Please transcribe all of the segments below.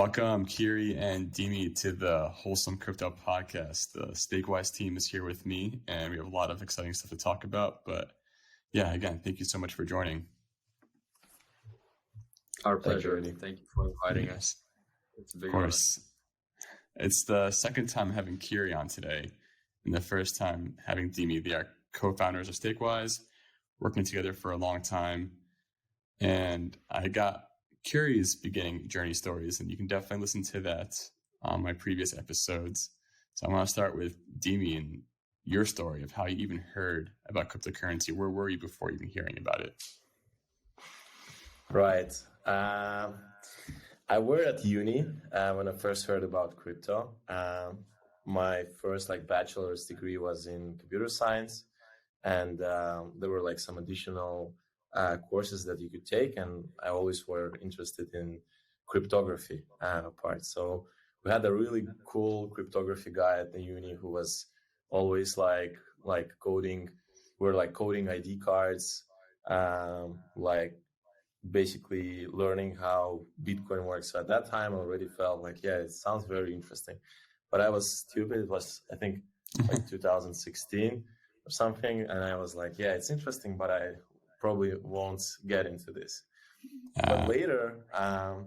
Welcome, Kiri and Dimi, to the Wholesome Crypto Podcast. The StakeWise team is here with me, and we have a lot of exciting stuff to talk about. But yeah, again, thank you so much for joining. Our pleasure. Thank you for inviting us. It's a big honor. Of course. It's the second time having Kiri on today, and the first time having Dimi. They are co-founders of StakeWise, working together for a long time. And I got Kiri's beginning journey stories, and you can definitely listen to that on my previous episodes. So I want to start with Dimi and your story of how you even heard about cryptocurrency. Where were you before even hearing about it? Right. I were at uni when I first heard about crypto. My first bachelor's degree was in computer science, and there were some additional courses that you could take, and I always were interested in cryptography part. So we had a really cool cryptography guy at the uni who was always coding. We're coding ID cards, basically learning how Bitcoin works. So at that time, I already felt it sounds very interesting, but I was stupid. It was, I think, 2016 or something, and I was it's interesting, but I probably won't get into this. But later, I've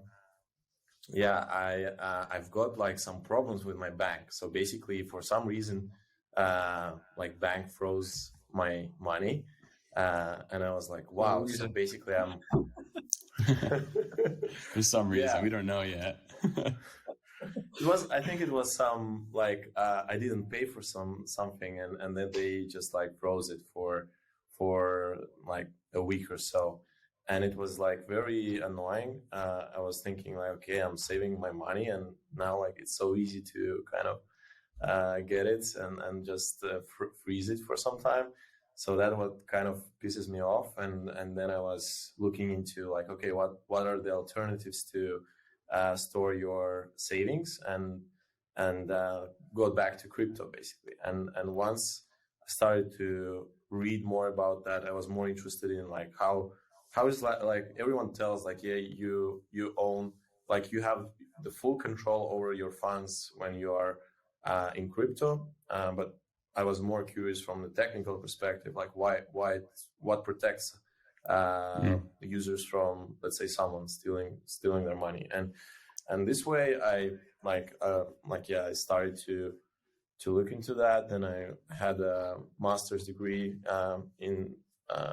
got some problems with my bank. So basically, for some reason, bank froze my money, and I was wow. So basically, I'm for some reason we don't know yet. I think it was some I didn't pay for something, and then they just froze it for a week or so, and it was very annoying. I was thinking okay, I'm saving my money, and now it's so easy to kind of get it and just freeze it for some time. So that what kind of pisses me off, and then I was looking into okay, what are the alternatives to store your savings and go back to crypto basically. And once I started to read more about that, I was more interested in how is everyone tells you own you have the full control over your funds when you are in crypto, but I was more curious from the technical perspective, what protects users from, let's say, someone stealing their money, and this way I I started to look into that. Then I had a master's degree in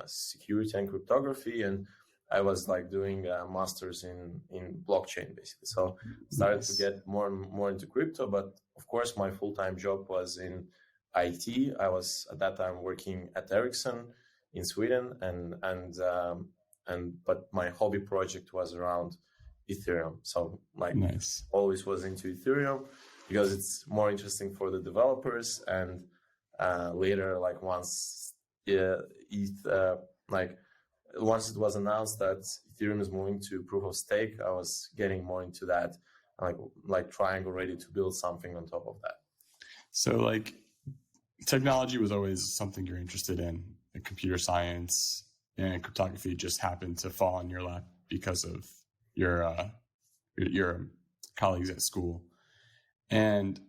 security and cryptography, and I was doing a master's in blockchain basically. So started to get more and more into crypto, but of course my full-time job was in IT. I was at that time working at Ericsson in Sweden, but my hobby project was around Ethereum. So always was into Ethereum because it's more interesting for the developers. And later, once once it was announced that Ethereum is moving to proof of stake, I was getting more into that, trying already to build something on top of that. So technology was always something you're interested in. Computer science and cryptography just happened to fall in your lap because of your colleagues at school. And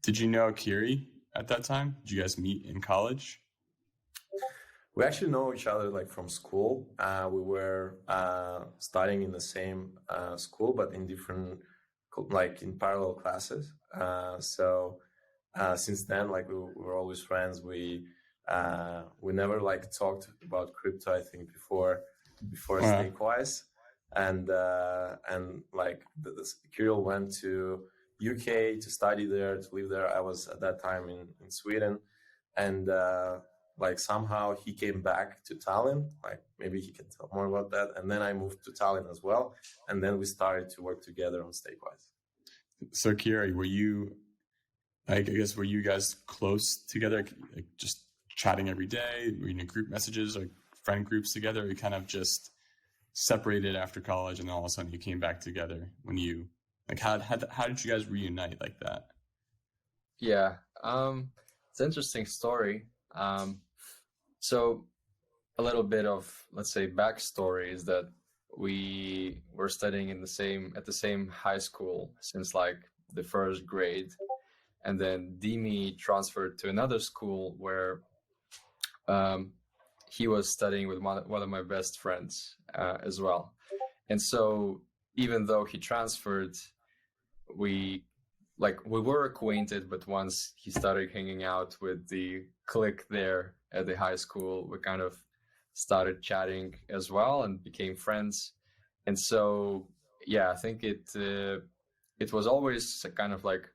did you know Kiri at that time? Did you guys meet in college? We actually know each other from school. We were studying in the same school, but in different, in parallel classes. So since then, we were always friends. We never talked about crypto, I think, before StakeWise, and Kirill went to UK to study there, to live there. I was at that time in Sweden, and somehow he came back to Tallinn. Maybe he can tell more about that. And then I moved to Tallinn as well, and then we started to work together on StakeWise. So Kiri, were you? Were you guys close together, just chatting every day? Were you in group messages or friend groups together? Or you kind of just separated after college, and then all of a sudden you came back together when you how did you guys reunite like that? Yeah, it's an interesting story. So a little bit of, let's say, backstory is that we were studying at the same high school since like the first grade, and then Dimi transferred to another school where he was studying with one of my best friends as well. And so even though he transferred, we were acquainted, but once he started hanging out with the clique there at the high school, we kind of started chatting as well and became friends. And so, yeah, I think it was always a kind of like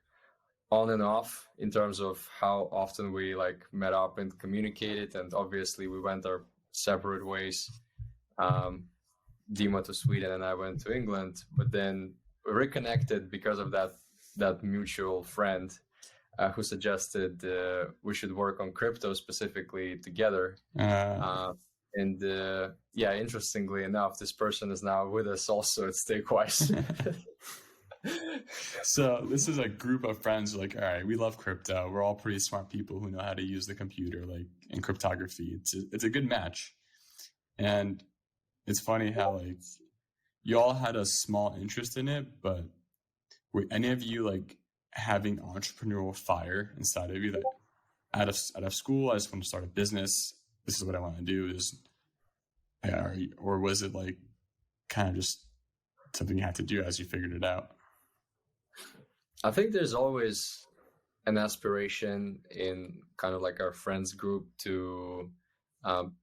on and off in terms of how often we like met up and communicated. And obviously we went our separate ways. Dima to Sweden and I went to England, but then we reconnected because of that mutual friend who suggested we should work on crypto specifically together. And yeah, interestingly enough, this person is now with us also at StakeWise. So this is a group of friends like, all right, we love crypto. We're all pretty smart people who know how to use the computer, like in cryptography. It's a good match. And it's funny how like you all had a small interest in it, but were any of you like having entrepreneurial fire inside of you that out of school, I just want to start a business. This is what I want to do. Or was it like kind of just something you had to do as you figured it out? I think there's always an aspiration in kind of like our friends group to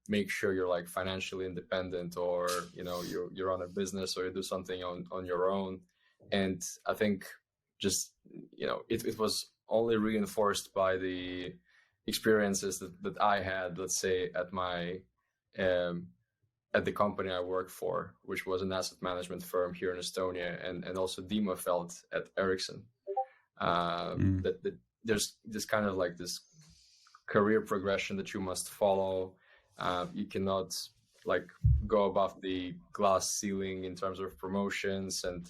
make sure you're like financially independent, or you know you're on a business, or you do something on your own. And I think just it was only reinforced by the experiences that I had, let's say at my at the company I worked for, which was an asset management firm here in Estonia, and also Dima felt at Ericsson. That there's this kind of like this career progression that you must follow. You cannot like go above the glass ceiling in terms of promotions, and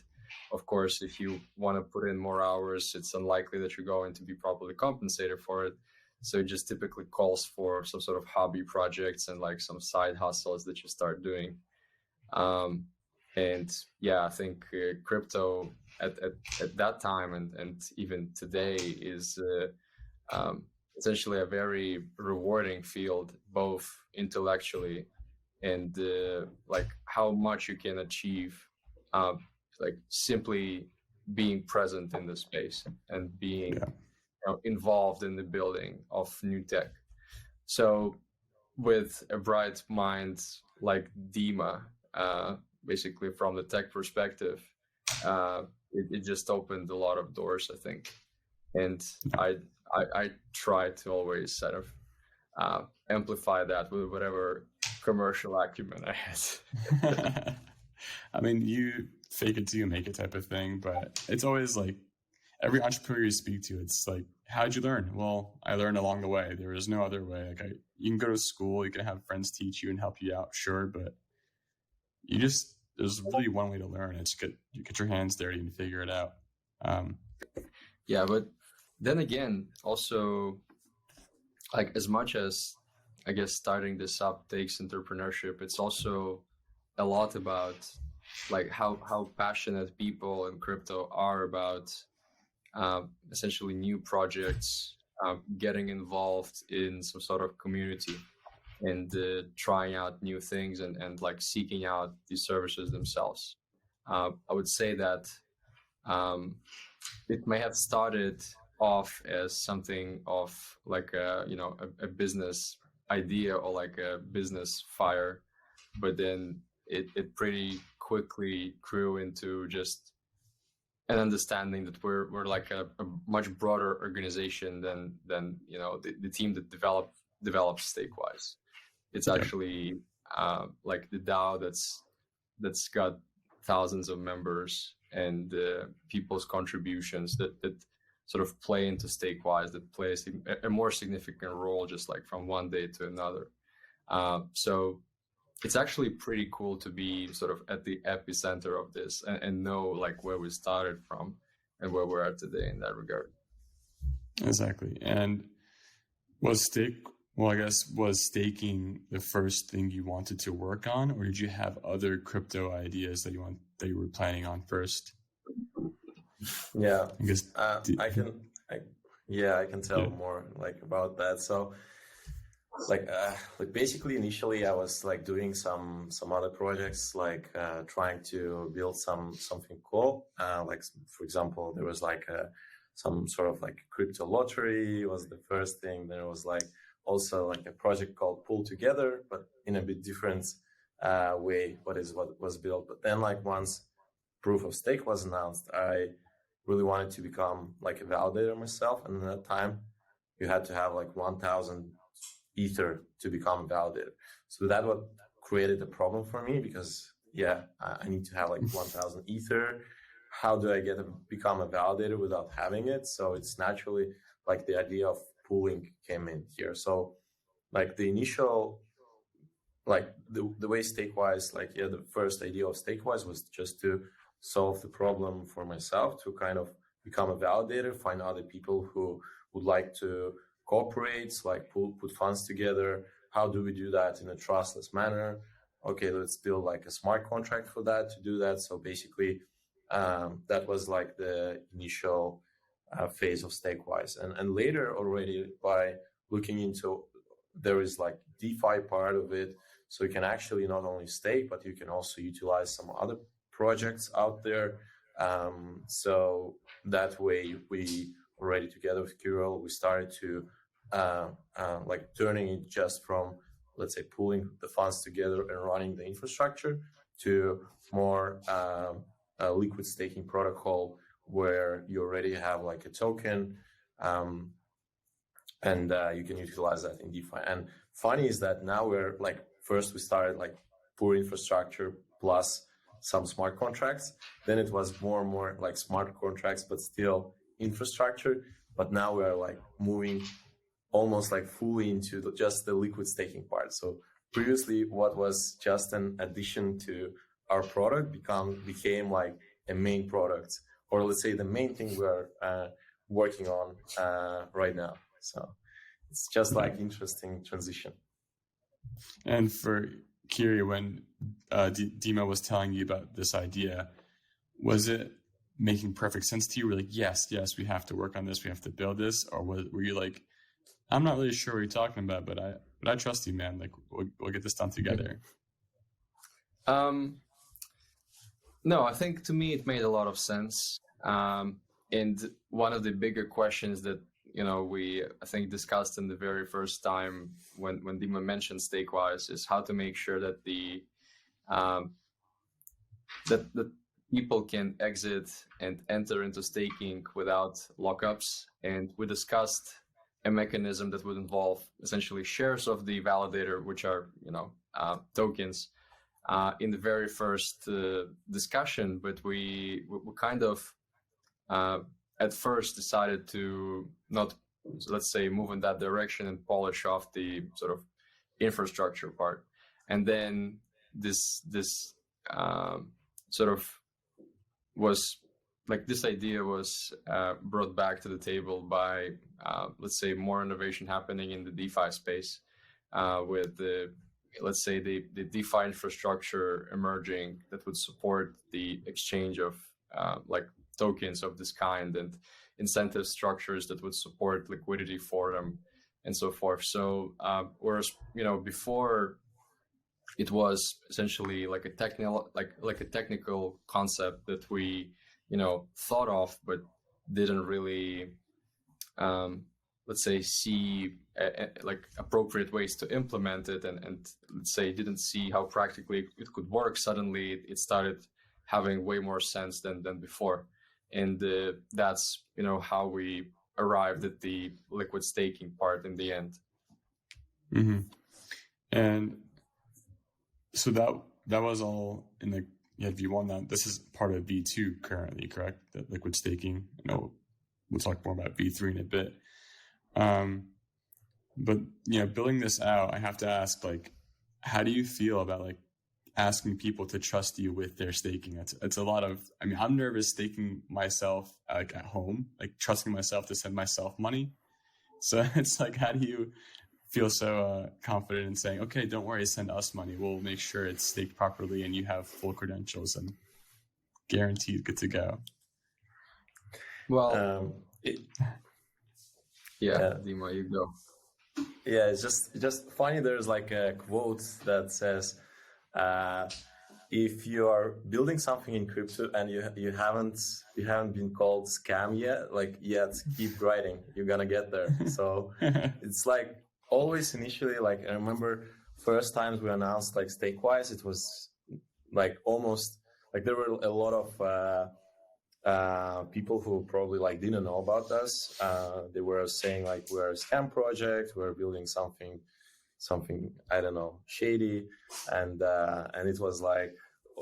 of course if you want to put in more hours, it's unlikely that you're going to be properly compensated for it. So it just typically calls for some sort of hobby projects and like some side hustles that you start doing. And yeah, I think crypto at that time and even today is essentially a very rewarding field, both intellectually and like how much you can achieve like simply being present in the space and being involved in the building of new tech. So with a bright mind like Dima, basically from the tech perspective, it just opened a lot of doors, I think. And I try to always sort of amplify that with whatever commercial acumen I had. I mean, you fake it till you make it type of thing, but it's always like every entrepreneur you speak to, it's like, how'd you learn? Well, I learned along the way. There is no other way. Like you can go to school, you can have friends teach you and help you out, sure, but there's really one way to learn. It's you get your hands dirty and figure it out. Yeah, but then again, also, like as much as I guess starting this up takes entrepreneurship, it's also a lot about like how passionate people in crypto are about essentially new projects, getting involved in some sort of community and trying out new things and like seeking out these services themselves. I would say that it may have started off as something of like a business idea or like a business fire, but then it pretty quickly grew into just an understanding that we're like a much broader organization than the team that develops StakeWise. It's actually like the DAO that's got thousands of members and people's contributions that sort of play into StakeWise, that plays a more significant role just like from one day to another. So it's actually pretty cool to be sort of at the epicenter of this and know like where we started from and where we're at today in that regard. Exactly. And was Well, I guess, was staking the first thing you wanted to work on, or did you have other crypto ideas that you were planning on first? Yeah, I guess. I can tell more like about that. So like basically initially I was like doing some other projects, like trying to build something cool. Like for example, there was like some sort of like crypto lottery was the first thing. There was like also like a project called Pull Together, but in a bit different way. What was built. But then like once proof of stake was announced, I really wanted to become like a validator myself. And at that time, you had to have like 1,000 Ether to become a validator. So that what created a problem for me, because I need to have like 1,000 Ether. How do I become a validator without having it? So it's naturally like the idea of pooling came in here. So like the initial, like the way StakeWise, the first idea of StakeWise was just to solve the problem for myself, to kind of become a validator, find other people who would like to cooperate, like put funds together. How do we do that in a trustless manner? Okay, let's build like a smart contract for that to do that. So basically, that was like the initial phase of StakeWise. And later already, by looking into, there is like DeFi part of it. So you can actually not only stake, but you can also utilize some other projects out there. So that way we already together with Kirill, we started to like turning it just from, let's say, pooling the funds together and running the infrastructure to more a liquid staking protocol where you already have like a token, and you can utilize that in DeFi. And funny is that now we're like, first we started like poor infrastructure plus some smart contracts. Then it was more and more like smart contracts, but still infrastructure. But now we're like moving almost like fully into just the liquid staking part. So previously, what was just an addition to our product became like a main product, or let's say the main thing we're working on right now. So it's just like interesting transition. And for Kiri, when Dima was telling you about this idea, was it making perfect sense to you? Were like, yes, we have to work on this, we have to build this, or were you like, I'm not really sure what you're talking about, but I trust you, man. Like we'll get this done together. No, I think to me it made a lot of sense. And one of the bigger questions that we I think discussed in the very first time when Dima mentioned StakeWise is how to make sure that that people can exit and enter into staking without lockups. And we discussed a mechanism that would involve essentially shares of the validator, which are tokens, in the very first discussion. But we kind of at first decided to not, let's say, move in that direction and polish off the sort of infrastructure part. And then this sort of was like, this idea was brought back to the table by, let's say, more innovation happening in the DeFi space, with the DeFi infrastructure emerging that would support the exchange of like tokens of this kind, and incentive structures that would support liquidity for them, and so forth. So whereas before it was essentially like a technical concept that we thought of, but didn't really let's say see like appropriate ways to implement it, and let's say didn't see how practically it could work. Suddenly it started having way more sense than before. And that's how we arrived at the liquid staking part in the end. Mm-hmm. And so that was all in the V1. Now this is part of V2 currently, correct? The liquid staking. We'll talk more about V3 in a bit. But building this out, I have to ask, like, how do you feel about like asking people to trust you with their staking? It's a lot of, I'm nervous staking myself like at home, like trusting myself to send myself money. So it's like, how do you feel so confident in saying, okay, don't worry, send us money. We'll make sure it's staked properly and you have full credentials and guaranteed good to go? Well, Dima, you go. Yeah, it's just funny. There's like a quote that says, if you are building something in crypto and you haven't been called scam yet, keep writing. You're gonna get there. So it's like always initially, like I remember first times we announced like StakeWise, it was like almost like there were a lot of people who probably like didn't know about us. They were saying like we're a scam project, we're building something I don't know, shady, and it was like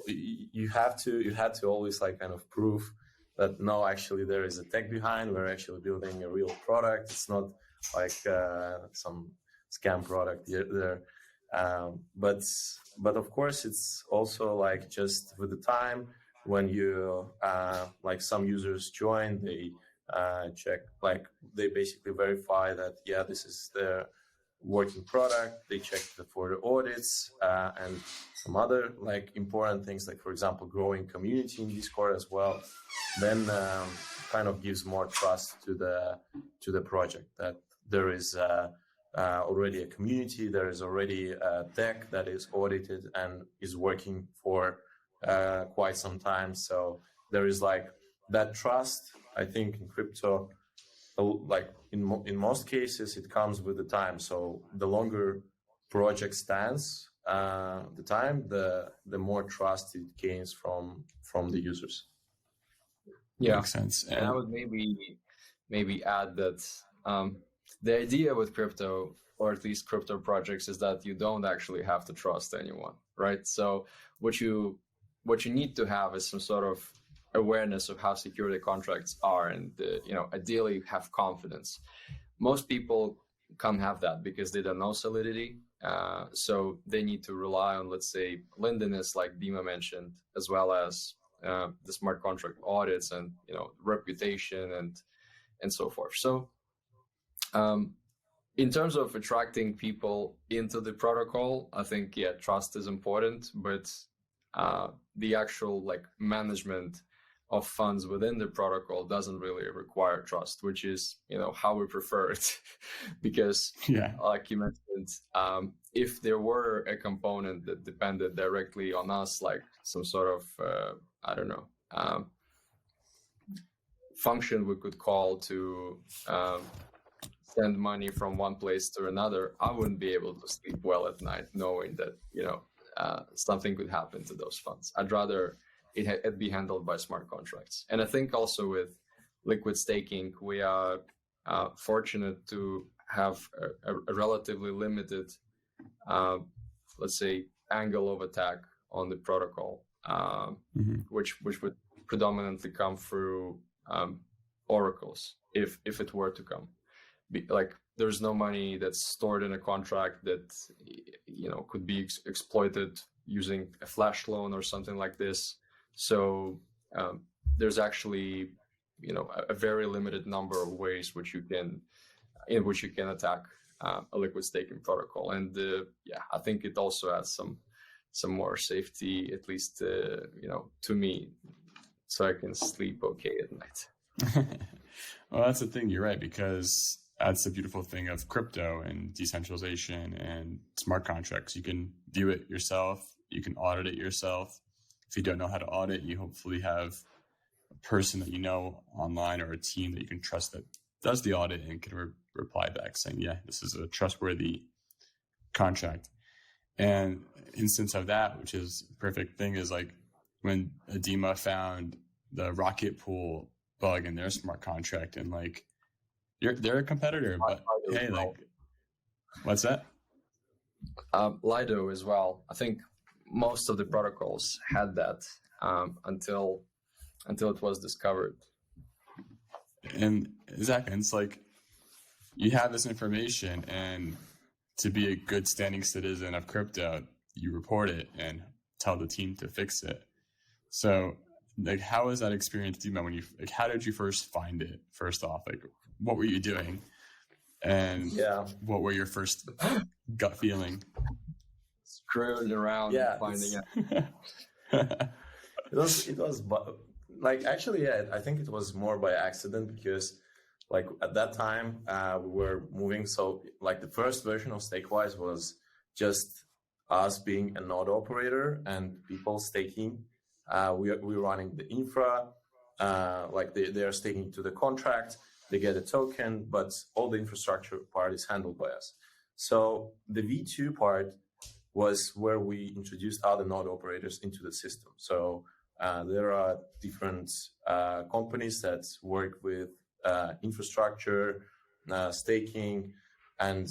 you had to always like kind of prove that no, actually there is a tech behind. We're actually building a real product. It's not like some scam product there. But of course, it's also like just with the time when you like some users join, they check, like they basically verify that this is their working product. They check for the audits and some other like important things, like for example growing community in Discord as well. Then kind of gives more trust to the project that there is already a community, there is already a tech that is audited and is working for quite some time. So there is like that trust. I think in crypto, like in most cases, it comes with the time. So the longer project stands, the time, the more trust it gains from the users. Yeah, makes sense. And I would maybe add that the idea with crypto, or at least crypto projects, is that you don't actually have to trust anyone, right? So what you need to have is some sort of awareness of how secure the contracts are, and ideally have confidence. Most people can't have that because they don't know solidity, so they need to rely on, let's say, lindiness, like Dima mentioned, as well as the smart contract audits and reputation and so forth. So in terms of attracting people into the protocol, I think trust is important, but the actual like management of funds within the protocol doesn't really require trust, which is how we prefer it. Because like you mentioned, if there were a component that depended directly on us, like some sort of function we could call to send money from one place to another, I wouldn't be able to sleep well at night knowing that something could happen to those funds. I'd rather it be handled by smart contracts. And I think also with liquid staking, we are fortunate to have a relatively limited, let's say, angle of attack on the protocol, which would predominantly come through oracles, if it were to come. Like there's no money that's stored in a contract that could be exploited using a flash loan or something like this. So there's actually a very limited number of ways in which you can attack a liquid staking protocol. And I think it also adds some more safety, at least to me, so I can sleep okay at night. Well, that's the thing. You're right, because that's the beautiful thing of crypto and decentralization and smart contracts. You can do it yourself. You can audit it yourself. If you don't know how to audit, you hopefully have a person that online or a team that you can trust that does the audit and can reply back saying, this is a trustworthy contract. And instance of that, which is a perfect thing, is like when Adema found the rocket pool bug in their smart contract, and like they're a competitor, but hey, like what's that? Lido as well. I think most of the protocols had that until it was discovered. And exactly, it's like you have this information, and to be a good standing citizen of crypto, you report it and tell the team to fix it. So, like, how was that experience, Dima? When how did you first find it? First off, like, what were you doing? And Yeah. what were your first gut feeling? Screwing around Yeah, finding out. it was like, actually, yeah, I think it was more by accident, because like at that time we were moving. So like the first version of StakeWise was just us being a node operator and people staking. We're running the infra, like they are staking to the contract, they get a token, but all the infrastructure part is handled by us. So the V2 part was where we introduced other node operators into the system. So there are different companies that work with infrastructure, staking, and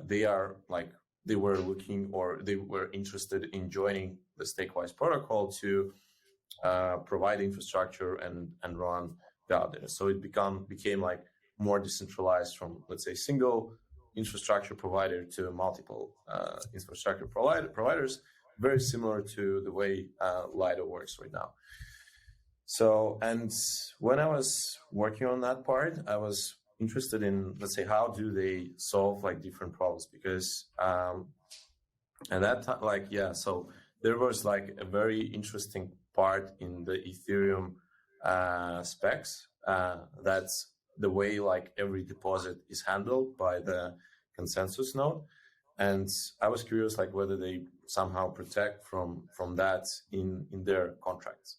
they were looking, or they were interested in joining the StakeWise protocol to provide infrastructure and run out there. So it became like more decentralized from, let's say, single infrastructure provider to multiple infrastructure providers, very similar to the way Lido works right now. So, and when I was working on that part, I was interested in, let's say, how do they solve like different problems? Because at that time, like, yeah, so there was like a very interesting part in the Ethereum specs, that's the way like every deposit is handled by the consensus node. And I was curious, like, whether they somehow protect from that in their contracts.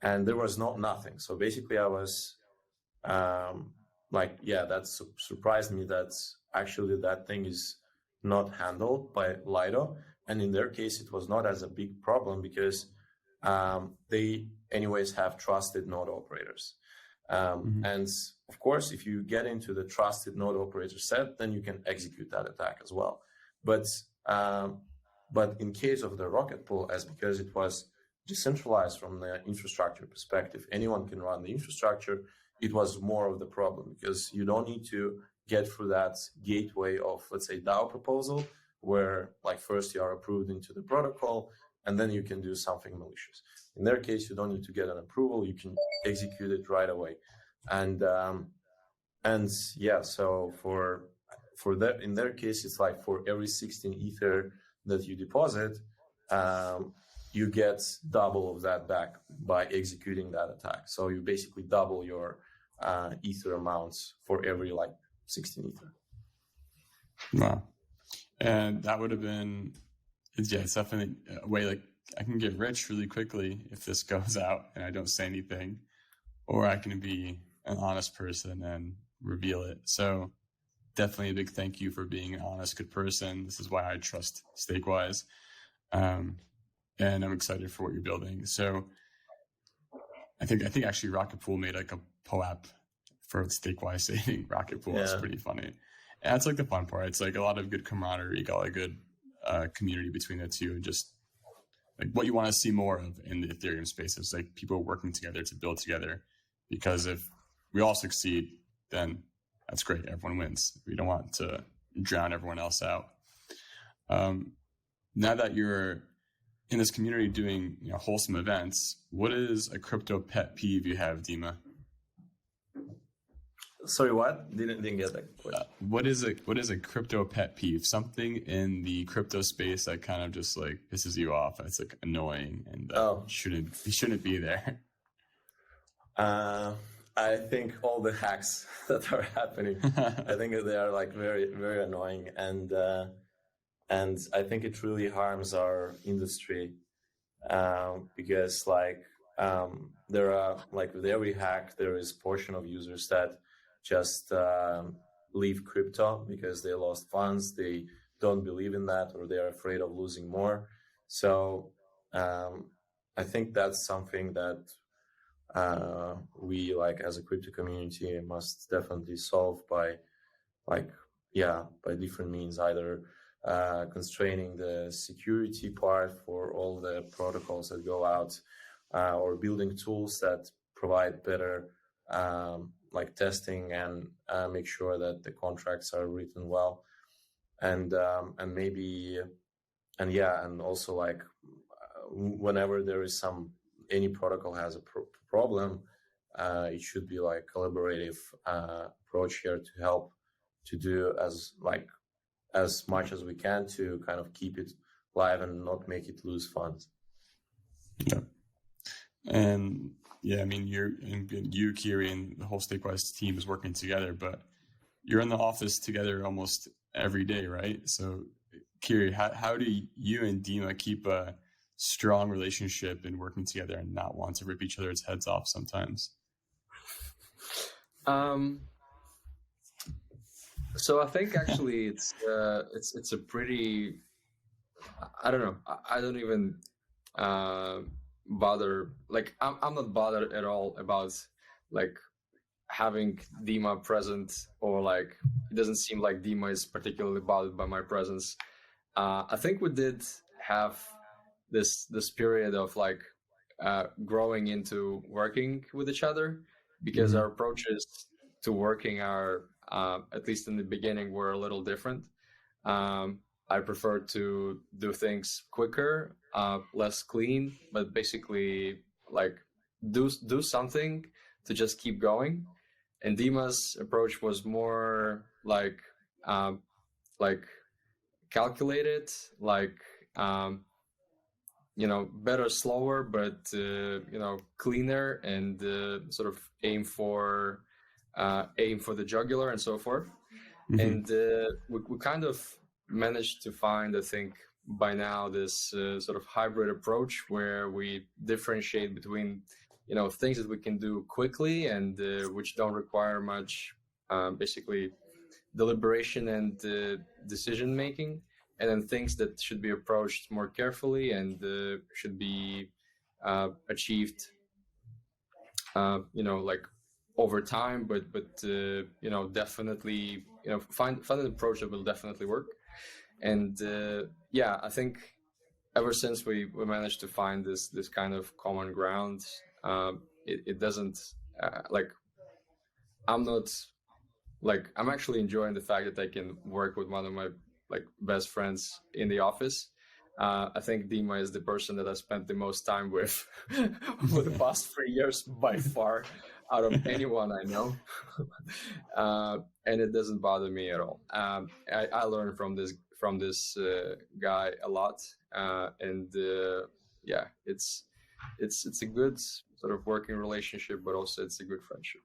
And there was nothing. So basically I was like, yeah, that surprised me that actually that thing is not handled by Lido. And in their case, it was not as a big problem, because they anyways have trusted node operators. And of course, if you get into the trusted node operator set, then you can execute that attack as well. But in case of the rocket pool, as because it was decentralized from the infrastructure perspective, anyone can run the infrastructure, it was more of the problem, because you don't need to get through that gateway of, let's say, DAO proposal, where like first you are approved into the protocol and then you can do something malicious. In their case, you don't need to get an approval, you can execute it right away. And yeah, so for that, in their case, it's like for every 16 Ether that you deposit, you get double of that back by executing that attack. So you basically double your Ether amounts for every like 16 Ether. Wow. And that would have been, it's definitely a way like I can get rich really quickly if this goes out and I don't say anything, or I can be an honest person and reveal it. So definitely a big thank you for being an honest, good person. This is why I trust StakeWise. And I'm excited for what you're building. So I think actually Rocket Pool made like a POAP for StakeWise saving Rocket Pool. It's pretty funny. And that's like the fun part. It's like a lot of good camaraderie, got a good community between the two, and just like what you want to see more of in the Ethereum space is like people working together to build together. Because if we all succeed, then that's great. Everyone wins. We don't want to drown everyone else out. Now that you're in this community doing wholesome events, what is a crypto pet peeve you have, Dima? Sorry, what? Didn't get that question. What is a crypto pet peeve? Something in the crypto space that kind of just like pisses you off. It's like annoying and shouldn't be there. I think all the hacks that are happening, I think they are like very, very annoying, and I think it really harms our industry, because like there are, like with every hack, there is portion of users that just leave crypto because they lost funds, they don't believe in that, or they are afraid of losing more. So I think that's something that we, like as a crypto community, must definitely solve by different means, either constraining the security part for all the protocols that go out, or building tools that provide better like testing and make sure that the contracts are written well, and also like whenever there is any protocol has a problem, it should be like collaborative approach here to help to do as much as we can to kind of keep it live and not make it lose funds. Yeah. And yeah, I mean, you, Kiri, and the whole StakeWise team is working together, but you're in the office together almost every day, right? So, Kiri, how do you and Dima keep a strong relationship and working together and not want to rip each other's heads off sometimes? So I think actually it's a pretty, I don't know, I don't even bother, like I'm not bothered at all about like having Dima present, or like it doesn't seem like Dima is particularly bothered by my presence. I think we did have this period of like growing into working with each other, because our approaches to working are at least in the beginning were a little different. I prefer to do things quicker, less clean, but basically like do something to just keep going. And Dima's approach was more like calculated, like better, slower, but cleaner, and sort of aim for the jugular and so forth. And we kind of managed to find, I think, by now this sort of hybrid approach where we differentiate between things that we can do quickly and which don't require much basically deliberation and decision making, and then things that should be approached more carefully and should be achieved like over time, but definitely find an approach that will definitely work. And I think ever since we managed to find this kind of common ground, it doesn't I'm actually enjoying the fact that I can work with one of my best friends in the office. I think Dima is the person that I spent the most time with for the past 3 years by far, out of anyone I know. And it doesn't bother me at all. I learned from this guy a lot, and it's a good sort of working relationship, but also it's a good friendship.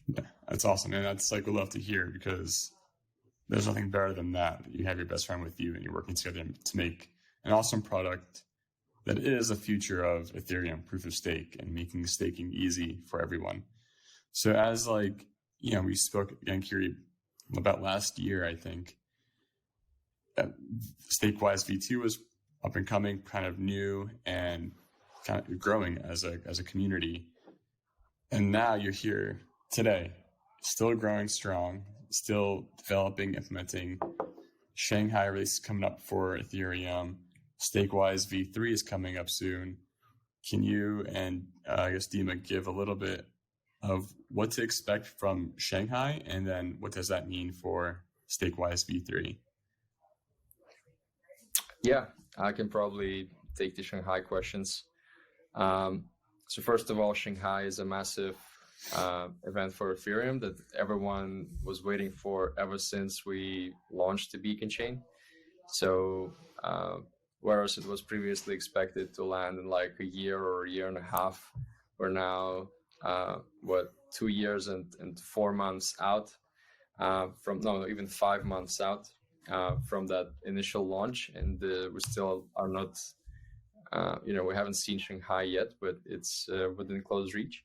Yeah, that's awesome, and that's we love to hear, because there's nothing better than that. You have your best friend with you and you're working together to make an awesome product that is a future of Ethereum proof of stake and making staking easy for everyone. So as we spoke again, Kiri, about last year, I think StakeWise V2 was up and coming, kind of new and kind of growing as a community. And now you're here today, still growing strong, still developing, implementing. Shanghai release is coming up for Ethereum. StakeWise V3 is coming up soon. Can you and I guess Dima give a little bit of what to expect from Shanghai, and then what does that mean for StakeWise V3? Yeah, I can probably take the Shanghai questions. So first of all, Shanghai is a massive event for Ethereum that everyone was waiting for ever since we launched the beacon chain. So whereas it was previously expected to land in like a year or a year and a half, we're now 2 years and 4 months out even 5 months out from that initial launch, and we still are not we haven't seen Shanghai yet, but it's within close reach.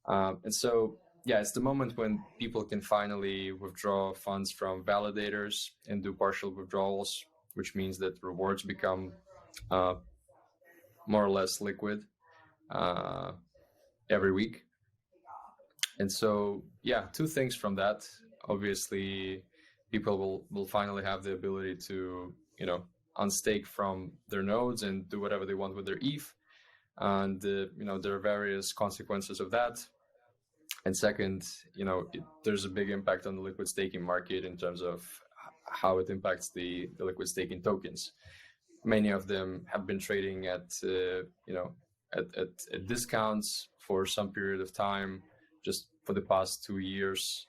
And so, it's the moment when people can finally withdraw funds from validators and do partial withdrawals, which means that rewards become more or less liquid every week. And so, two things from that. Obviously, people will finally have the ability to, unstake from their nodes and do whatever they want with their ETH. And, there are various consequences of that. And second, there's a big impact on the liquid staking market in terms of how it impacts the liquid staking tokens. Many of them have been trading at discounts for some period of time, just for the past 2 years,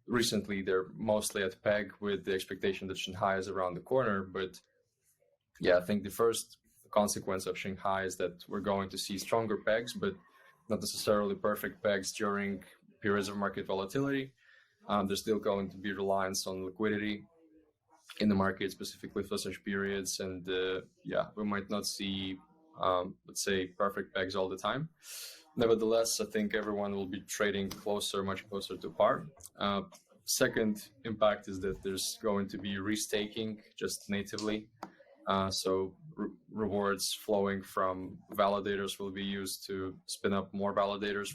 Recently, they're mostly at peg with the expectation that Shanghai is around the corner. But yeah, I think the first consequence of Shanghai is that we're going to see stronger pegs, but not necessarily perfect pegs during periods of market volatility. There's still going to be reliance on liquidity in the market, specifically for such periods. And yeah, we might not see, let's say, perfect pegs all the time. Nevertheless, I think everyone will be trading much closer to par. Second impact is that there's going to be restaking just natively. So rewards flowing from validators will be used to spin up more validators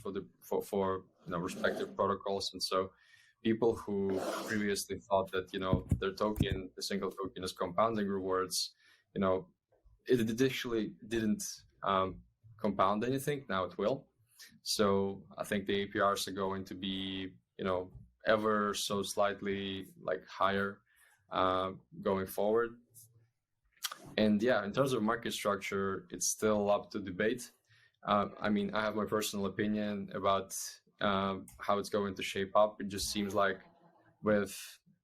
for respective protocols. And so people who previously thought that their token, the single token, is compounding rewards, it additionally didn't compound anything. Now it will. So I think the APRs are going to be ever so slightly higher going forward. And yeah, in terms of market structure, it's still up to debate. I mean, I have my personal opinion about how it's going to shape up. It just seems like with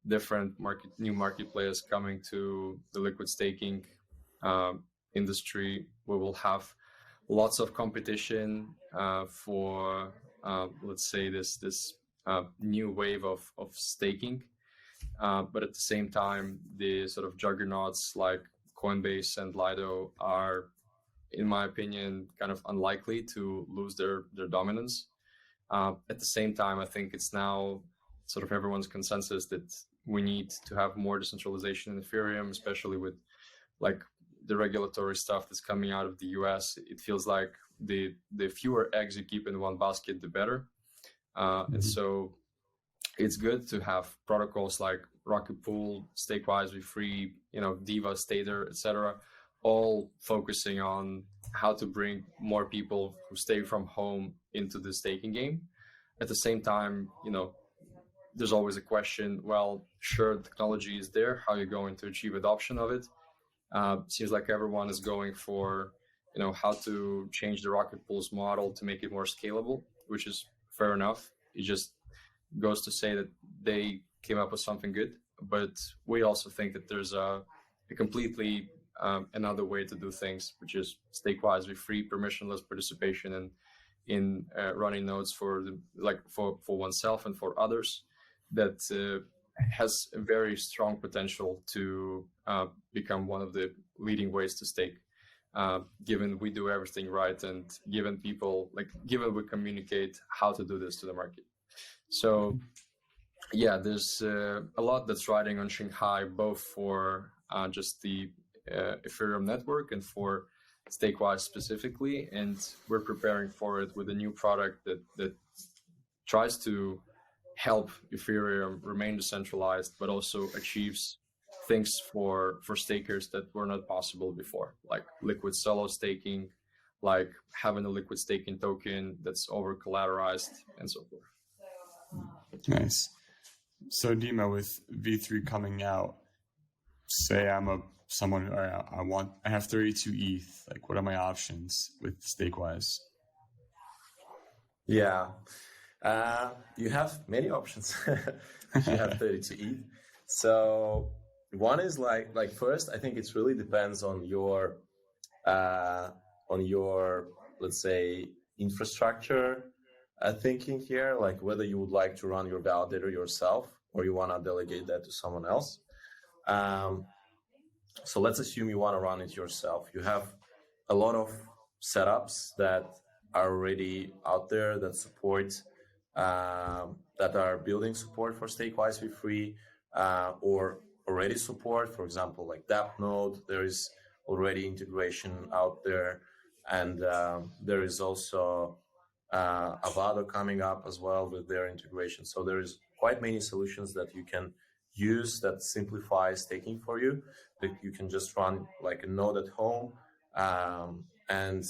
different new market players coming to the liquid staking industry, we will have lots of competition for, let's say, this new wave of staking. But at the same time, the sort of juggernauts like Coinbase and Lido are, in my opinion, kind of unlikely to lose their dominance. At the same time, I think it's now sort of everyone's consensus that we need to have more decentralization in Ethereum, especially with the regulatory stuff that's coming out of the US. It feels like the fewer eggs you keep in one basket, the better. And so it's good to have protocols like Rocket Pool, StakeWise, Be Free, Diva, Stater, etc., all focusing on how to bring more people who stay from home into the staking game. At the same time, there's always a question, well, sure, technology is there. How are you going to achieve adoption of it? Seems like everyone is going for, how to change the Rocket Pool's model to make it more scalable, which is fair enough. It just goes to say that they came up with something good, but we also think that there's a completely another way to do things, which is StakeWise with free permissionless participation in running nodes for oneself and for others, that has a very strong potential to become one of the leading ways to stake, given we do everything right and given we communicate how to do this to the market. So yeah, there's a lot that's riding on Shanghai, both for just the Ethereum network and for StakeWise specifically, and we're preparing for it with a new product that tries to help Ethereum remain decentralized, but also achieves things for stakers that were not possible before, like liquid solo staking, like having a liquid staking token that's over collateralized, and so forth. Nice. So Dima, with V3 coming out, say I have 32 ETH. What are my options with StakeWise? Yeah, you have many options. You have 32 ETH. So one is first, I think it really depends on your let's say infrastructure thinking here, whether you would like to run your validator yourself or you want to delegate that to someone else. So let's assume you want to run it yourself. You have a lot of setups that are already out there that support, that are building support for StakeWise Be Free, or already support, for example, like DApp node. There is already integration out there, and there is also Avado coming up as well with their integration. So there is quite many solutions that you can use that simplify staking for you. That you can just run a node at home, and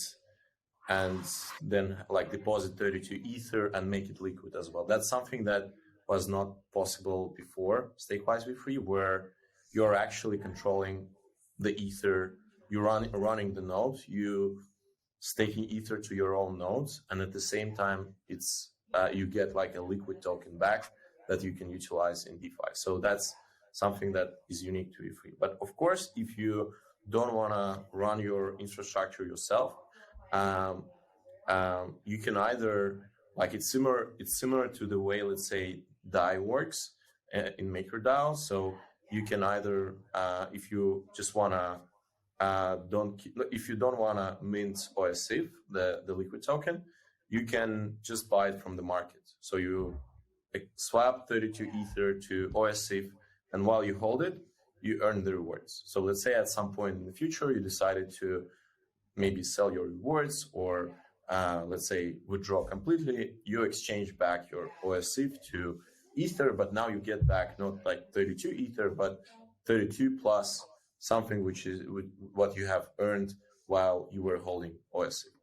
then deposit 32 Ether and make it liquid as well. That's something that was not possible before StakeWise Be Free, where you're actually controlling the Ether. You're running the node, you staking Ether to your own nodes, and at the same time, it's you get like a liquid token back that you can utilize in DeFi. So that's something that is unique to E3. But of course, if you don't want to run your infrastructure yourself, you can either, like, it's similar to the way, let's say, DAI works in MakerDAO. So you can either, if you just want to if you don't want to mint OSIF, the liquid token, you can just buy it from the market. So you swap 32 Ether to OSIF, and while you hold it, you earn the rewards. So let's say at some point in the future, you decided to maybe sell your rewards, or let's say withdraw completely, you exchange back your OSIF to Ether, but now you get back not like 32 Ether, but 32 plus something which is what you have earned while you were holding OSIF.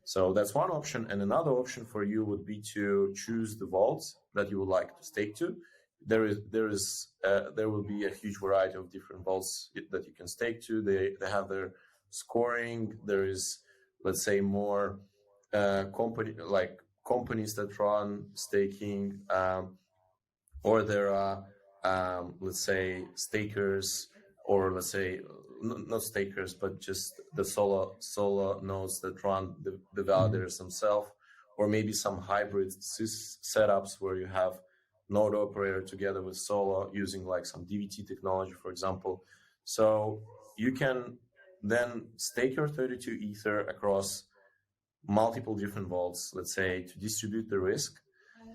So that's one option. And another option for you would be to choose the vaults that you would like to stake to. There will be a huge variety of different vaults that you can stake to. They have their scoring. There is, let's say, more companies that run staking, or there are let's say stakers, or let's say not stakers, but just the solo nodes that run the validators themselves, or maybe some hybrid setups where you have node operator together with Solo using like some DVT technology, for example. So you can then stake your 32 Ether across multiple different vaults, let's say, to distribute the risk,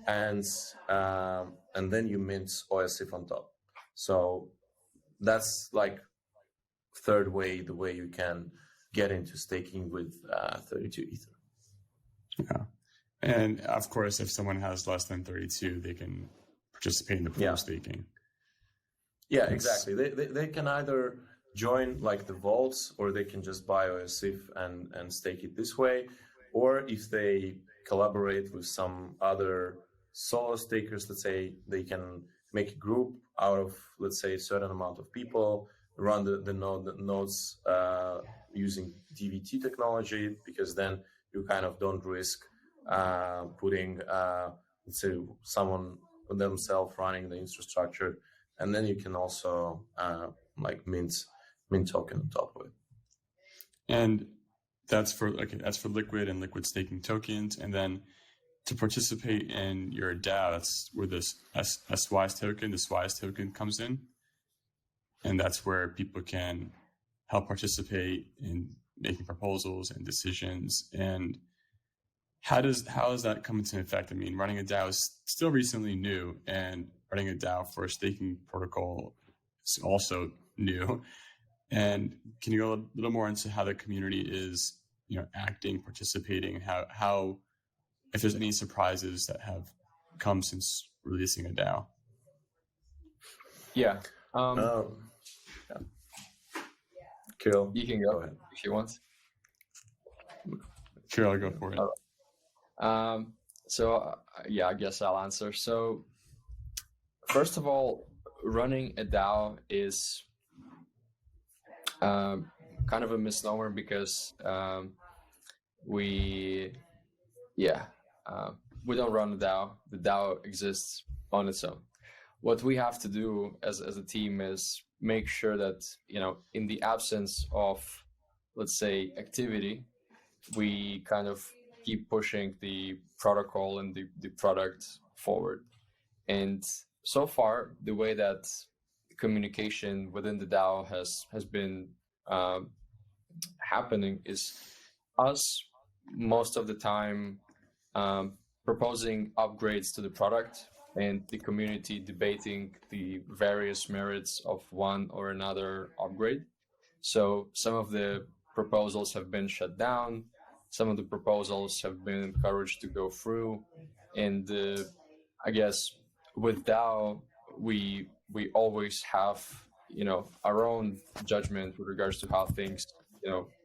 and then you mint OSIF on top. So that's like third way, the way you can get into staking with 32 Ether. Yeah. And of course, if someone has less than 32, they can participate in the pool staking. Yeah, exactly. They can either join like the vaults, or they can just buy OSIF and stake it this way. Or if they collaborate with some other solo stakers, let's say, they can make a group out of, let's say, a certain amount of people, run the nodes using DVT technology, because then you kind of don't risk putting, let's say, someone themselves running the infrastructure, and then you can also like mint token on top of it. And that's for liquid and liquid staking tokens. And then to participate in your DAO, that's where this SWISE token comes in. And that's where people can help participate in making proposals and decisions. And how does that come into effect? I mean, running a DAO is still recently new, and running a DAO for a staking protocol is also new. And can you go a little more into how the community is, acting, participating, and how if there's any surprises that have come since releasing a DAO? Yeah. Kirill, you can go ahead if you want. Kirill, go for it. I guess I'll answer. So first of all, running a DAO is kind of a misnomer, because we don't run a DAO. The DAO exists on its own. What we have to do as a team is make sure that, in the absence of, let's say, activity, we kind of keep pushing the protocol and the product forward. And so far, the way that communication within the DAO has been happening is us most of the time proposing upgrades to the product, and the community debating the various merits of one or another upgrade. So some of the proposals have been shut down, some of the proposals have been encouraged to go through, and I guess with DAO we always have our own judgment with regards to how things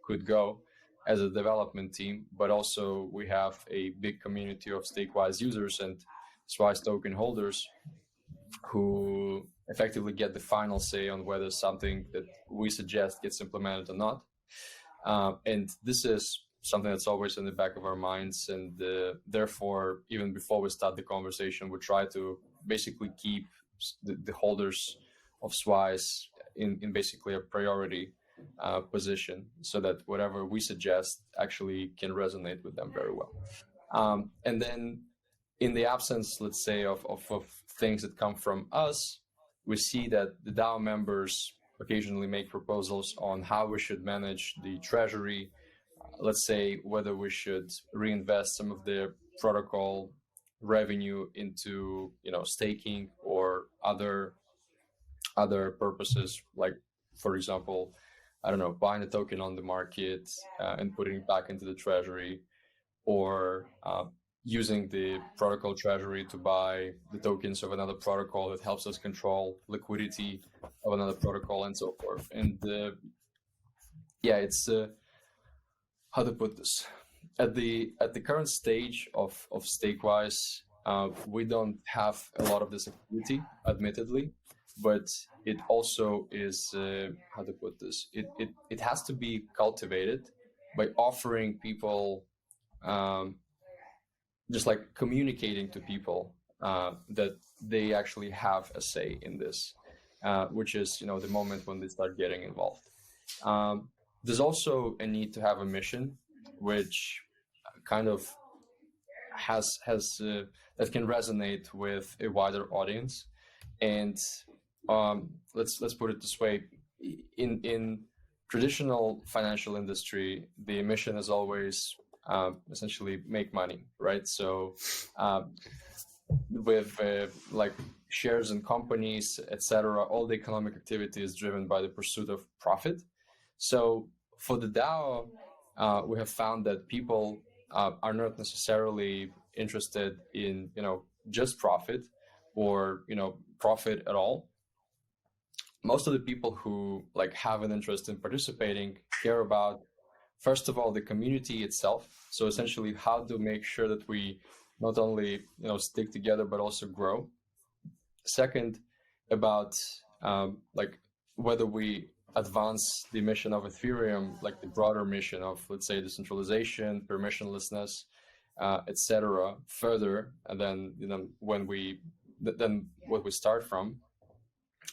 could go as a development team, but also we have a big community of StakeWise users and SWISE token holders who effectively get the final say on whether something that we suggest gets implemented or not. And this is something that's always in the back of our minds, and therefore, even before we start the conversation, we try to basically keep the holders of SWICE in basically a priority position, so that whatever we suggest actually can resonate with them very well. And then in the absence, let's say, of things that come from us, we see that the DAO members occasionally make proposals on how we should manage the treasury. Let's say whether we should reinvest some of the protocol revenue into, staking or other purposes, like, for example, I don't know, buying a token on the market and putting it back into the treasury, or using the protocol treasury to buy the tokens of another protocol that helps us control liquidity of another protocol, and so forth. And it's how to put this, at the current stage of StakeWise, we don't have a lot of this activity, admittedly, but it also is how to put this, it has to be cultivated by offering people, just like communicating to people that they actually have a say in this, which is, the moment when they start getting involved. There's also a need to have a mission, which kind of has that can resonate with a wider audience. And let's put it this way: in traditional financial industry, the mission is always essentially make money, right? So with like shares in companies, etc., all the economic activity is driven by the pursuit of profit. So for the DAO, we have found that people are not necessarily interested in, just profit, or, profit at all. Most of the people who have an interest in participating care about, first of all, the community itself. So essentially, how to make sure that we not only stick together but also grow. Second, about whether we advance the mission of Ethereum, like the broader mission of, let's say, decentralization, permissionlessness, etc., further, and then what we start from.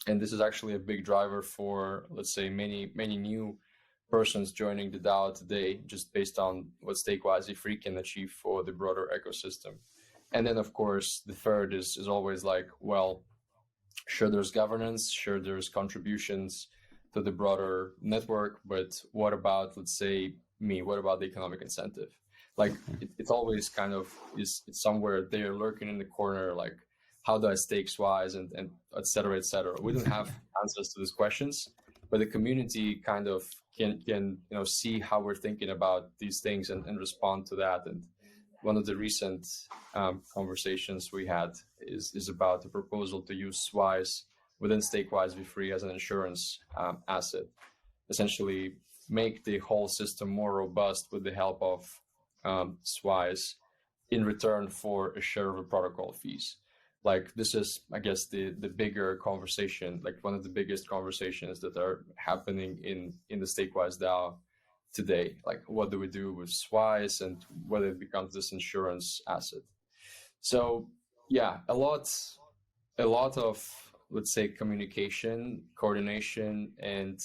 And this is actually a big driver for, let's say, many new persons joining the DAO today, just based on what StakeWise E3 can achieve for the broader ecosystem. And then, of course, the third is always sure, there's governance, sure, there's contributions to the broader network, but what about, let's say, me? What about the economic incentive? It's always kind of it's somewhere there lurking in the corner, how do I stake SWICE and et cetera, et cetera. We don't have answers to these questions, but the community kind of can see how we're thinking about these things and respond to that. And one of the recent conversations we had is about the proposal to use SWICE within StakeWise V3 as an insurance asset, essentially make the whole system more robust with the help of SWICE in return for a share of the protocol fees. This is, I guess, the bigger conversation, one of the biggest conversations that are happening in the StakeWise DAO today. What do we do with SWICE and whether it becomes this insurance asset? So yeah, a lot of, let's say, communication, coordination, and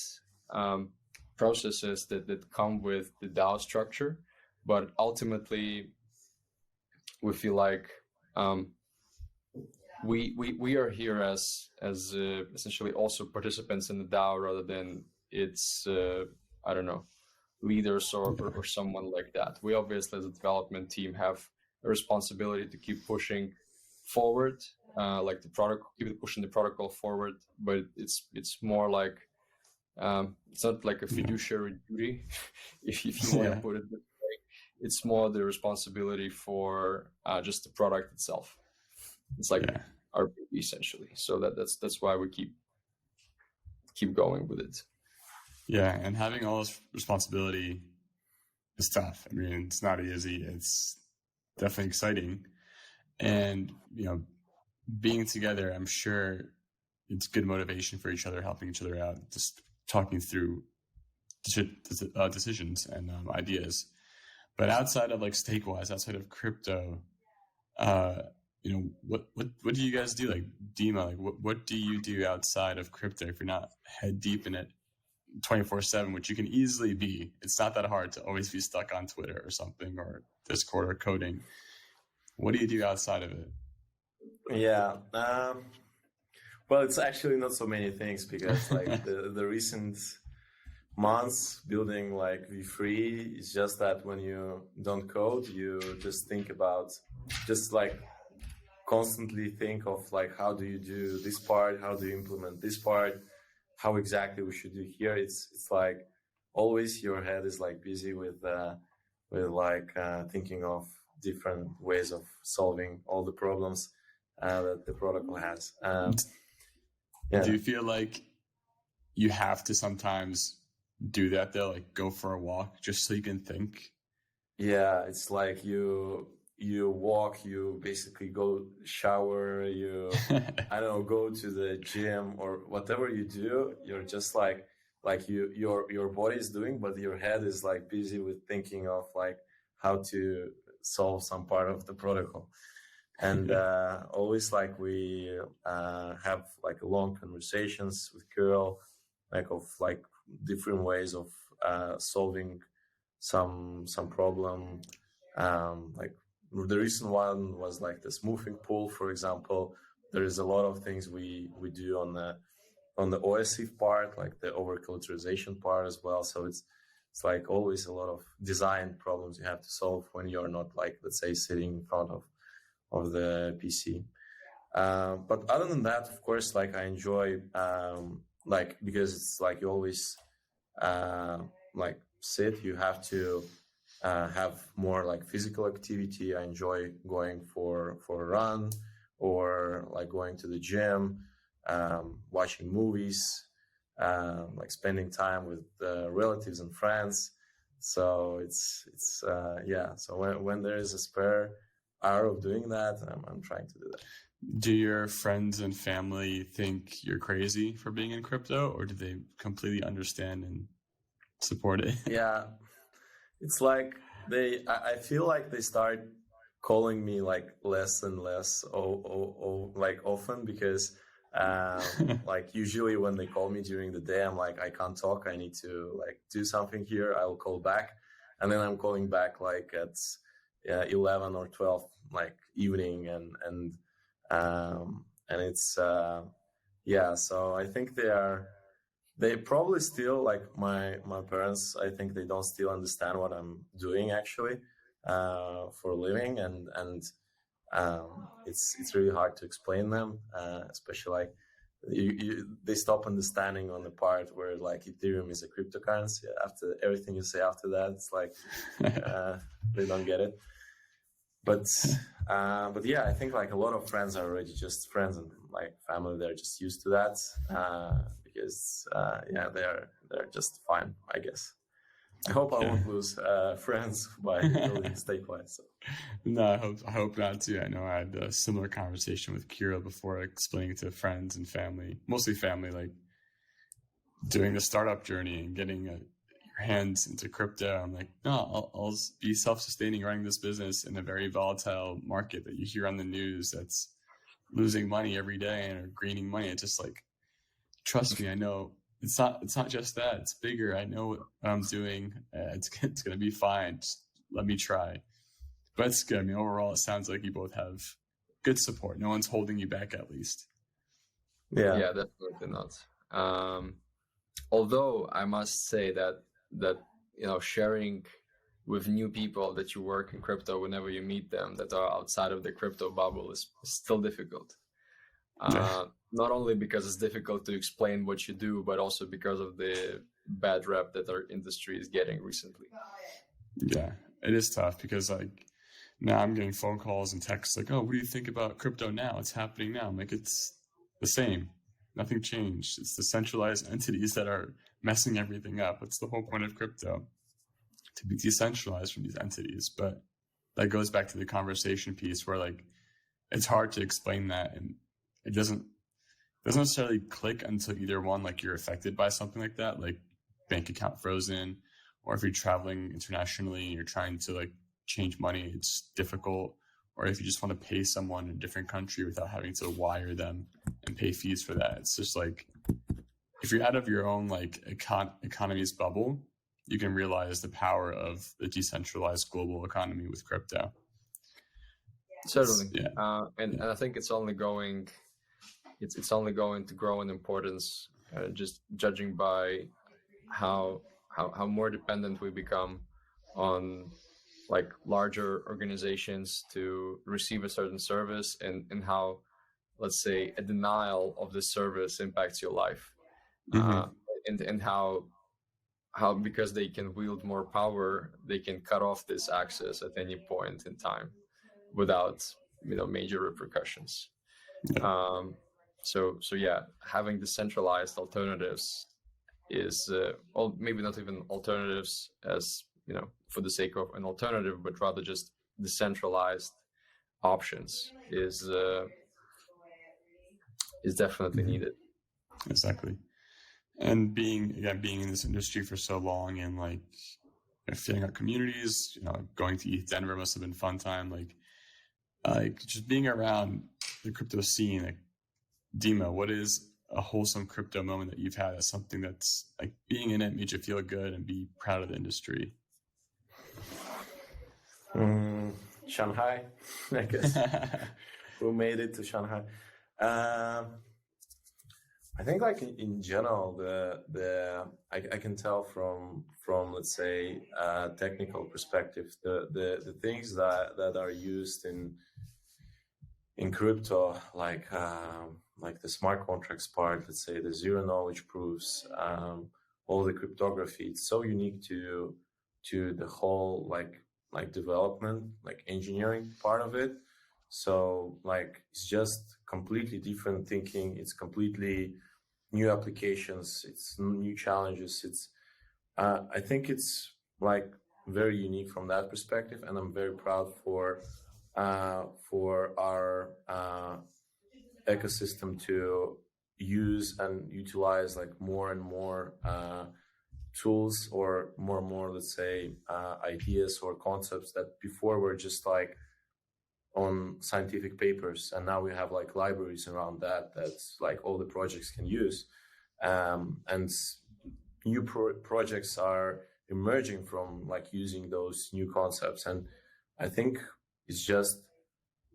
processes that come with the DAO structure. But ultimately, we feel like we are here as essentially also participants in the DAO, rather than its leaders or someone like that. We obviously, as a development team, have a responsibility to keep pushing forward, the product, keep pushing the protocol forward. But it's more it's not like a fiduciary duty, if you want to put it this way. It's more the responsibility for just the product itself. It's our baby, essentially. So that's why we keep going with it. Yeah, and having all this responsibility is tough. I mean, it's not easy. It's definitely exciting. And, being together, I'm sure it's good motivation for each other, helping each other out, just talking through decisions and ideas. But outside of like StakeWise, outside of crypto, what do you guys do? Like Dima, like what do you do outside of crypto if you're not head deep in it 24/7, which you can easily be? It's not that hard to always be stuck on Twitter or something, or Discord or coding. What do you do outside of it? Yeah. Well, it's actually not so many things, because like the recent months building like V3 is just that when you don't code, you just think about, just like constantly think of like, how do you do this part? How do you implement this part? How exactly we should do here? It's like always your head is like busy with thinking of different ways of solving all the problems that the protocol has. Yeah. Do you feel like you have to sometimes do that though, like go for a walk just so you can think? Yeah, it's like you walk, you basically go shower, I don't know, go to the gym or whatever you do, you're just like your body is doing, but your head is like busy with thinking of like how to solve some part of the protocol. And always like we have like long conversations with Kirill, like of like different ways of solving some problem. Like the recent one was like the smoothing pool, for example. There is a lot of things we do on the OSIF part, like the over collateralization part as well. So it's like always a lot of design problems you have to solve when you're not like, let's say, sitting in front of the PC. But other than that, of course, like I enjoy like, because it's like you always like sit, you have to have more like physical activity. I enjoy going for a run, or like going to the gym, watching movies, like spending time with relatives and friends. So it's yeah. So when there is a spare hour of doing that, I'm trying to do that. Do your friends and family think you're crazy for being in crypto, or do they completely understand and support it? Yeah, it's like I feel like they start calling me like less and less like often, because like usually when they call me during the day, I'm like, I can't talk, I need to like do something here, I'll call back. And then I'm calling back like at 11 or 12 like evening, and it's yeah. So I think they probably still, like my parents, I think they don't still understand what I'm doing actually for a living, and it's really hard to explain them, especially like they stop understanding on the part where like Ethereum is a cryptocurrency. After everything you say after that, it's like they don't get it. But yeah, I think like a lot of friends are already just friends, and like family, they're just used to that because yeah, they're just fine, I guess. I hope I won't lose friends by building StakeWise. So. No, I hope not too. I know I had a similar conversation with Kirill before, explaining to friends and family, mostly family, like doing the startup journey and getting your hands into crypto. I'm like, no, I'll be self-sustaining running this business in a very volatile market that you hear on the news that's losing money every day and are gaining money. It's just like, trust me, I know. It's not just that. It's bigger. I know what I'm doing. It's going to be fine. Just let me try. But it's good. I mean, overall, it sounds like you both have good support. No one's holding you back, at least. Yeah, definitely not. Although I must say that sharing with new people that you work in crypto, whenever you meet them that are outside of the crypto bubble, is still difficult. Not only because it's difficult to explain what you do, but also because of the bad rep that our industry is getting recently. Yeah, it is tough because like now I'm getting phone calls and texts like, oh, what do you think about crypto now? It's happening now. I'm like, it's the same. Nothing changed. It's the centralized entities that are messing everything up. It's the whole point of crypto, to be decentralized from these entities. But that goes back to the conversation piece where like it's hard to explain that, and it doesn't necessarily click until either one, like you're affected by something like that, like bank account frozen or if you're traveling internationally and you're trying to like change money, it's difficult. Or if you just want to pay someone in a different country without having to wire them and pay fees for that, it's just like, if you're out of your own like economy's bubble, you can realize the power of the decentralized global economy with crypto. Certainly. Yeah. And I think it's only going to grow in importance, just judging by how more dependent we become on like larger organizations to receive a certain service, and how, let's say, a denial of the service impacts your life. And how because they can wield more power, they can cut off this access at any point in time without major repercussions. So yeah, having decentralized alternatives is well, maybe not even alternatives as for the sake of an alternative, but rather just decentralized options is definitely needed. Exactly. And being in this industry for so long and like filling out communities, going to ETH Denver must have been a fun time. Like just being around the crypto scene. Like, Dima, what is a wholesome crypto moment that you've had as something that's like being in it made you feel good and be proud of the industry? Shanghai, I guess. Who made it to Shanghai? I think like in general, I can tell from let's say technical perspective, the things that are used in crypto, like the smart contracts part, let's say the zero knowledge proofs, all the cryptography, it's so unique to the whole like development, like engineering part of it. So like it's just completely different thinking. It's completely new applications. It's new challenges. It's I think it's like very unique from that perspective, and I'm very proud for our ecosystem to use and utilize like more and more tools, or more and more, let's say, ideas or concepts that before were just like on scientific papers, and now we have like libraries around that's like all the projects can use, and new projects are emerging from like using those new concepts. And I think it's just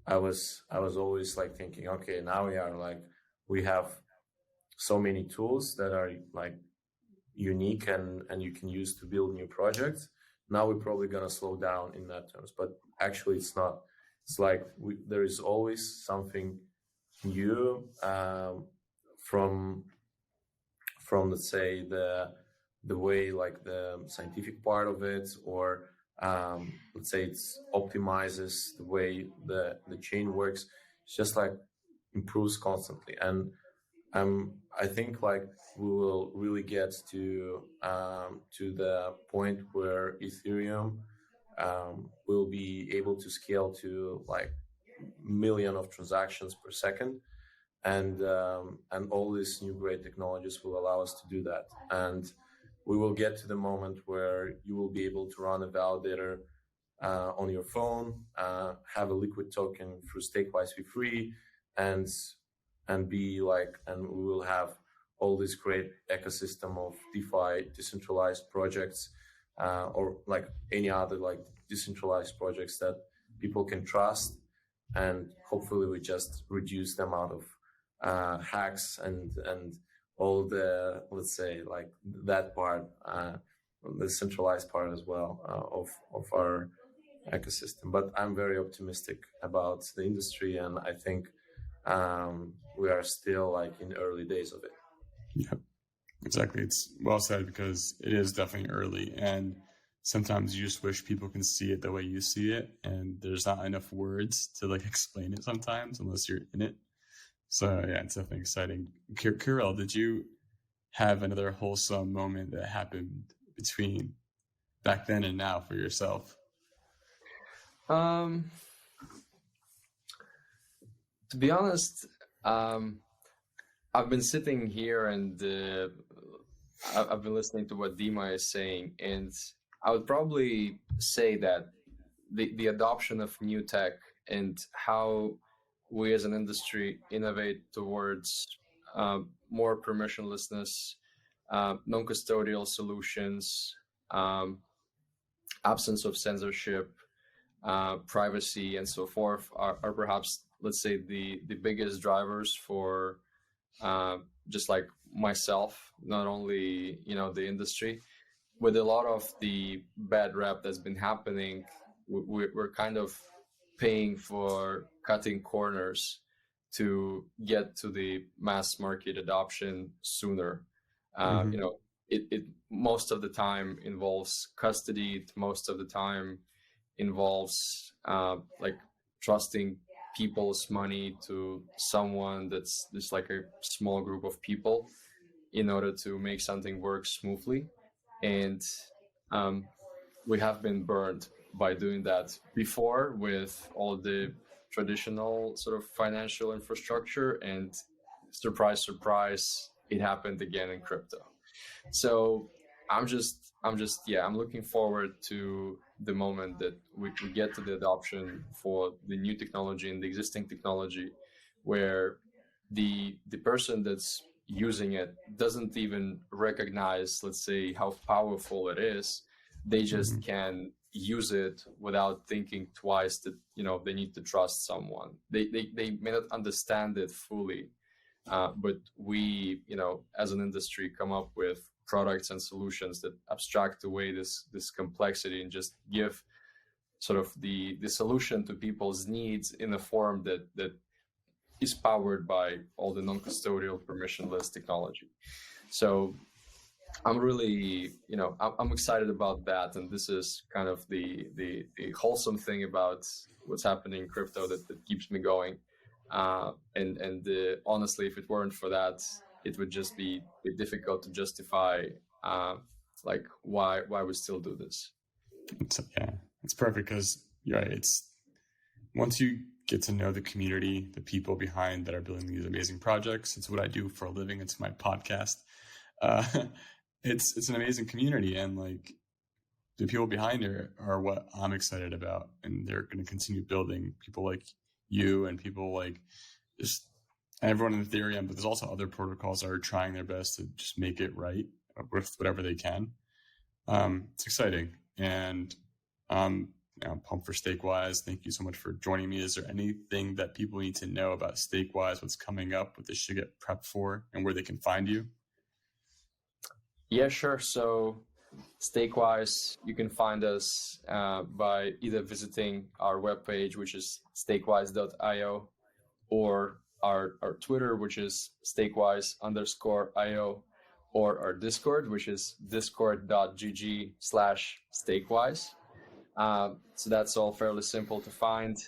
I was always like thinking, okay, now we have so many tools that are like unique and you can use to build new projects. Now we're probably gonna slow down in that terms, but actually it's not. It's like there is always something new from let's say the way like the scientific part of it, or let's say it optimizes the way the chain works. It's just like improves constantly, and I think like we will really get to the point where Ethereum will be able to scale to like million of transactions per second, and all these new great technologies will allow us to do that. And we will get to the moment where you will be able to run a validator on your phone, have a liquid token through StakeWise for free, and be like, and we will have all this great ecosystem of DeFi decentralized projects, or like any other like decentralized projects that people can trust, and hopefully we just reduce the amount of hacks and all the, let's say, like that part, the centralized part as well of our ecosystem. But I'm very optimistic about the industry, and I think we are still like in early days of it. Yeah, exactly. It's well said, because it is definitely early, and sometimes you just wish people can see it the way you see it, and there's not enough words to like explain it sometimes unless you're in it. So yeah, it's definitely exciting. Kirill, did you have another wholesome moment that happened between back then and now for yourself? To be honest, I've been sitting here and I've been listening to what Dima is saying, and I would probably say that the adoption of new tech and how we as an industry innovate towards more permissionlessness, non-custodial solutions, absence of censorship, privacy, and so forth are perhaps, let's say, the biggest drivers for just like myself, not only, the industry. With a lot of the bad rap that's been happening, we're kind of paying for cutting corners to get to the mass market adoption sooner. It most of the time involves custody. It most of the time involves like trusting people's money to someone that's just like a small group of people in order to make something work smoothly. And we have been burned by doing that before with all the traditional sort of financial infrastructure, and surprise, surprise, it happened again in crypto. So I'm looking forward to the moment that we get to the adoption for the new technology and the existing technology, where the person that's using it doesn't even recognize, let's say, how powerful it is. They just can use it without thinking twice that they need to trust someone. They may not understand it fully, but we as an industry come up with products and solutions that abstract away this complexity and just give sort of the solution to people's needs in a form that is powered by all the non-custodial permissionless technology. So I'm really, I'm excited about that. And this is kind of the wholesome thing about what's happening in crypto that keeps me going. And honestly, if it weren't for that, it would just be difficult to justify like why we still do this. It's perfect because it's once you get to know the community, the people behind that are building these amazing projects. It's what I do for a living. It's my podcast. It's an amazing community, and like the people behind it are what I'm excited about, and they're going to continue building. People like you and people like just everyone in Ethereum, but there's also other protocols that are trying their best to just make it right with whatever they can. It's exciting, and I'm pumped for StakeWise. Thank you so much for joining me. Is there anything that people need to know about StakeWise, what's coming up, what they should get prepped for, and where they can find you? Yeah, sure. So StakeWise, you can find us by either visiting our webpage, which is stakewise.io, or our Twitter, which is stakewise_IO, or our Discord, which is discord.gg/stakewise. So that's all fairly simple to find.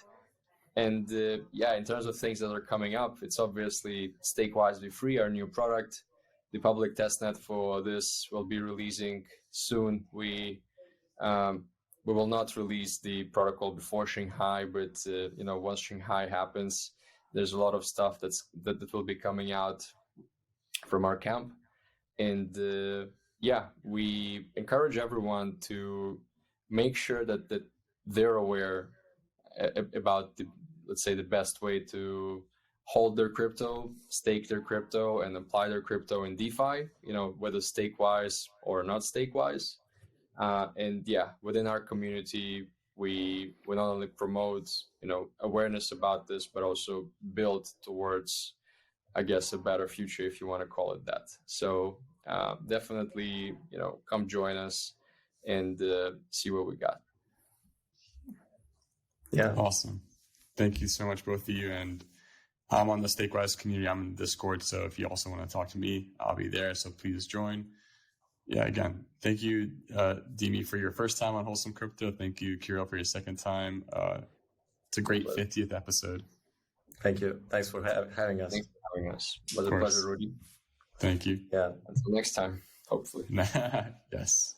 And in terms of things that are coming up, it's obviously StakeWise Be Free, our new product. The public testnet for this will be releasing soon. We will not release the protocol before Shanghai, but once Shanghai happens, there's a lot of stuff that will be coming out from our camp. And we encourage everyone to make sure that they're aware about the best way to hold their crypto, stake their crypto, and apply their crypto in DeFi, whether StakeWise or not StakeWise. Within our community, we not only promote, awareness about this, but also build towards, I guess, a better future, if you want to call it that. So definitely, come join us and see what we got. Yeah. Awesome. Thank you so much, both of you. And I'm on the StakeWise community. I'm in Discord. So if you also want to talk to me, I'll be there. So please join. Yeah, again, thank you, Dimi, for your first time on Wholesome Crypto. Thank you, Kirill, for your second time. It's a great 50th episode. Thank you. Thanks for having us. Thanks for having us. It was a pleasure, Rudy. Thank you. Yeah. Until next time, hopefully. Yes.